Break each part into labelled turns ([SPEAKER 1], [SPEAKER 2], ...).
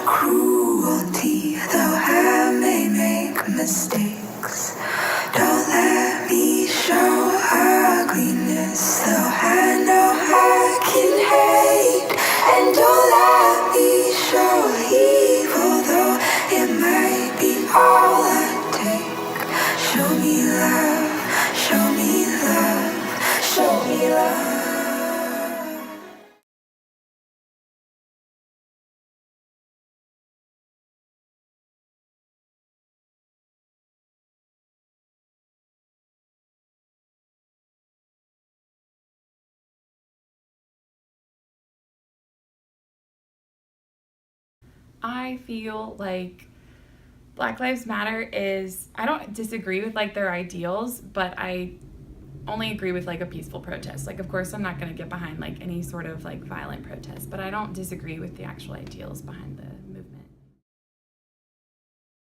[SPEAKER 1] cruelty, though I may make mistakes. Don't let me show ugliness, though I know I can hate. And don't let me show evil, though it might be all I take. Show me love, show me love, show me love.
[SPEAKER 2] I feel like Black Lives Matter is, I don't disagree with like their ideals, but I only agree with like a peaceful protest. Like, of course, I'm not going to get behind like any sort of like violent protest, but I don't disagree with the actual ideals behind the movement.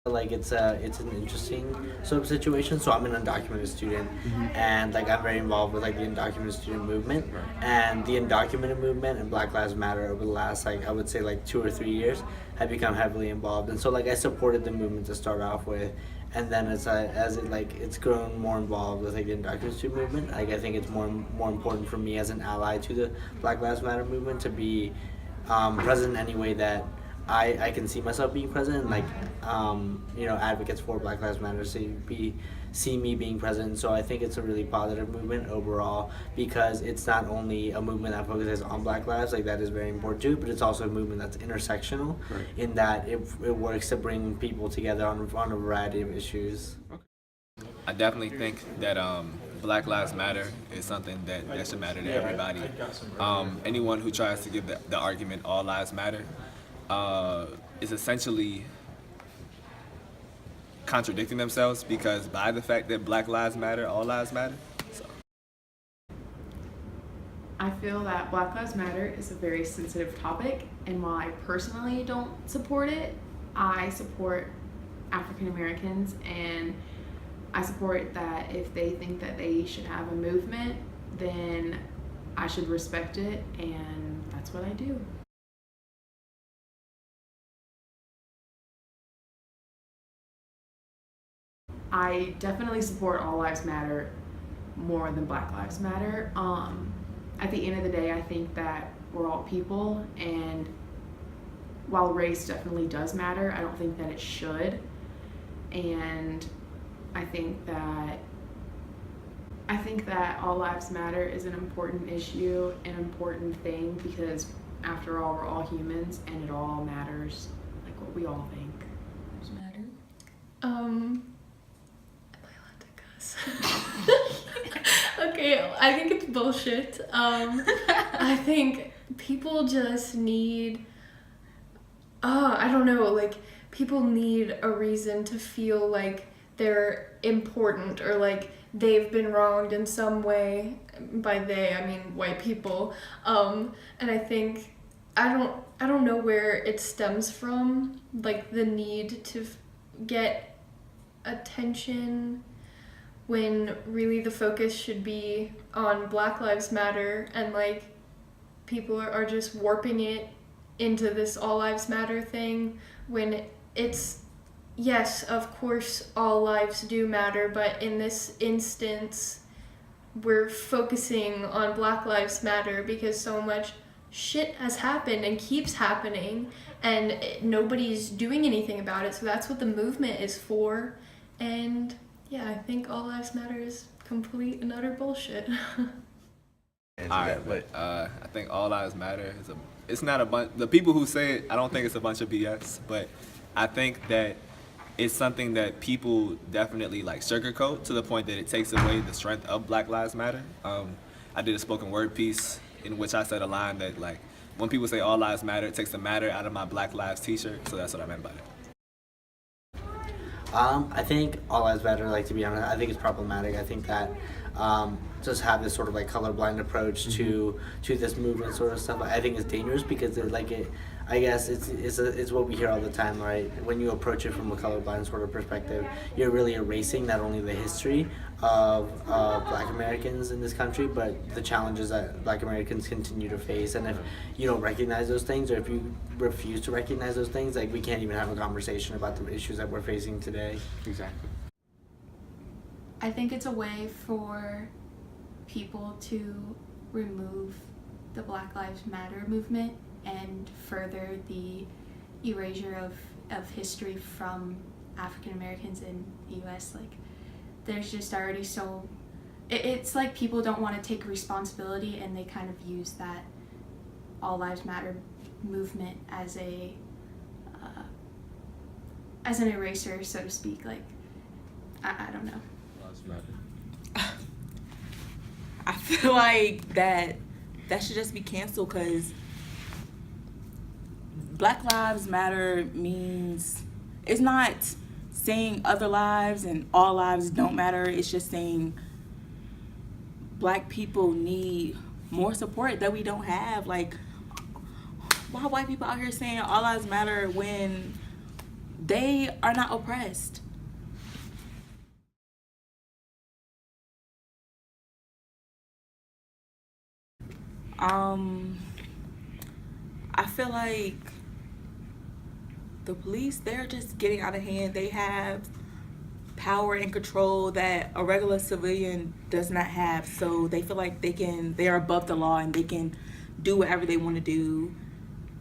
[SPEAKER 3] Like it's an interesting sort of situation. So I'm an undocumented student, and like I'm very involved with like the undocumented student movement, and the undocumented movement and Black Lives Matter over the last like I would say like 2 or 3 years have become heavily involved. And so like I supported the movement to start off with, and then as it like it's grown more involved with like the undocumented student movement, like I think it's more important for me as an ally to the Black Lives Matter movement to be present in any way that I can see myself being present, and like advocates for Black Lives Matter see me being present. So I think it's a really positive movement overall, because it's not only a movement that focuses on Black lives, like that is very important too, but it's also a movement that's intersectional, in that it works to bring people together on a variety of issues.
[SPEAKER 4] I definitely think that Black Lives Matter is something that should matter to everybody. Anyone who tries to give the argument all lives matter is essentially contradicting themselves, because by the fact that Black lives matter, all lives matter. So.
[SPEAKER 5] I feel that Black Lives Matter is a very sensitive topic, and while I personally don't support it, I support African Americans, and I support that if they think that they should have a movement, then I should respect it, and that's what I do. I definitely support All Lives Matter more than Black Lives Matter. At the end of the day, I think that we're all people, and while race definitely does matter, I don't think that it should. And I think that All Lives Matter is an important issue, an important thing, because after all, we're all humans, and it all matters, like what we all think.
[SPEAKER 6] Matter. Okay, I think it's bullshit. I think people just need, I don't know, like people need a reason to feel like they're important, or like they've been wronged in some way. By they, I mean white people. And I think, I don't know where it stems from, like the need to get attention when really the focus should be on Black Lives Matter, and like people are just warping it into this All Lives Matter thing, when it's, yes, of course all lives do matter, but in this instance we're focusing on Black Lives Matter because so much shit has happened and keeps happening, and nobody's doing anything about it. So that's what the movement is for. And yeah, I think All Lives Matter is complete and utter bullshit.
[SPEAKER 4] Alright, but I think All Lives Matter is it's not a bunch, the people who say it, I don't think it's a bunch of BS, but I think that it's something that people definitely like sugarcoat to the point that it takes away the strength of Black Lives Matter. I did a spoken word piece in which I said a line that like, when people say all lives matter, it takes the matter out of my Black Lives t-shirt, so that's what I meant by it.
[SPEAKER 3] I think all lives matter, like to be honest, I think it's problematic. I think that just have this sort of like colorblind approach to this movement sort of stuff, I think is dangerous, because I guess it's what we hear all the time, right? When you approach it from a colorblind sort of perspective, you're really erasing not only the history of Black Americans in this country, but the challenges that Black Americans continue to face. And if you don't recognize those things, or if you refuse to recognize those things, like, we can't even have a conversation about the issues that we're facing today.
[SPEAKER 7] Exactly.
[SPEAKER 2] I think it's a way for people to remove the Black Lives Matter movement and further the erasure of history from African Americans in the US. Like, there's just already it's like people don't want to take responsibility, and they kind of use that All Lives Matter movement as an eraser, so to speak. Like, I don't know.
[SPEAKER 8] I feel like that should just be canceled, because Black Lives Matter means it's not saying other lives and all lives don't matter. It's just saying Black people need more support that we don't have. Like, why white people out here saying all lives matter when they are not oppressed? I feel like the police, they're just getting out of hand. They have power and control that a regular civilian does not have. So they feel like they're above the law and they can do whatever they want to do.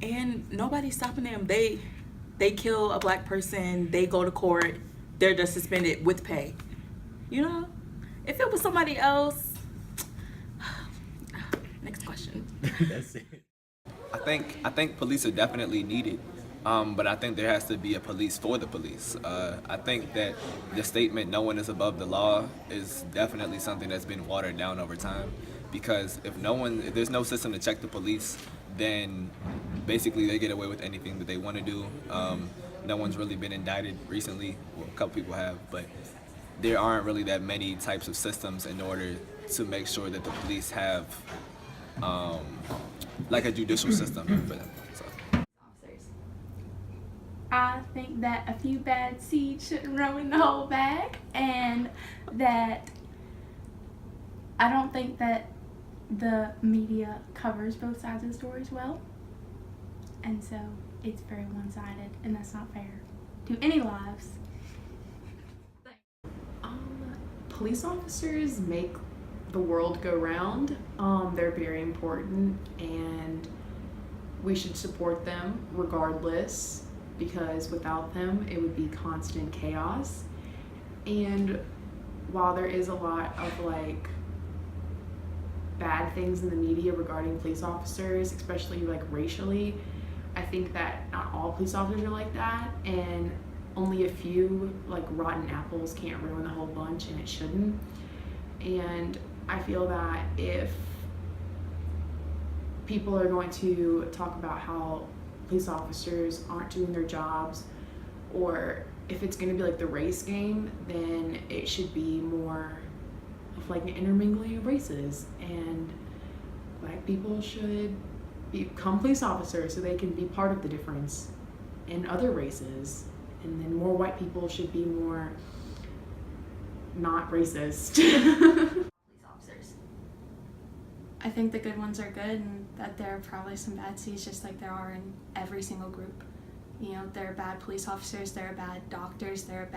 [SPEAKER 8] And nobody's stopping them. They kill a Black person, they go to court, they're just suspended with pay. You know? If it was somebody else. Next question.
[SPEAKER 3] That's it.
[SPEAKER 4] I think police are definitely needed, but I think there has to be a police for the police. I think that the statement "no one is above the law" is definitely something that's been watered down over time, because if there's no system to check the police, then basically they get away with anything that they want to do. No one's really been indicted recently. Well, a couple people have, but there aren't really that many types of systems in order to make sure that the police have like a judicial system for them. So.
[SPEAKER 9] I think that a few bad seeds shouldn't ruin the whole bag, and that I don't think that the media covers both sides of the stories well, and so it's very one-sided, and that's not fair to any lives.
[SPEAKER 5] Police officers make the world go round. They're very important, and we should support them regardless, because without them it would be constant chaos. And while there is a lot of like bad things in the media regarding police officers, especially like racially, I think that not all police officers are like that, and only a few like rotten apples can't ruin the whole bunch, and it shouldn't. And I feel that if people are going to talk about how police officers aren't doing their jobs, or if it's going to be like the race game, then it should be more of like an intermingling of races, and Black people should become police officers so they can be part of the difference in other races, and then more white people should be more not racist.
[SPEAKER 2] I think the good ones are good, and that there are probably some bad seeds, just like there are in every single group. You know, there are bad police officers, there are bad doctors, there are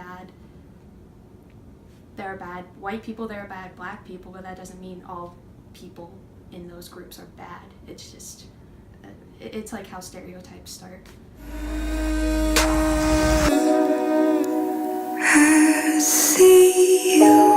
[SPEAKER 2] bad white people, there are bad Black people, but that doesn't mean all people in those groups are bad. It's just, it's like how stereotypes start.
[SPEAKER 1] I see you.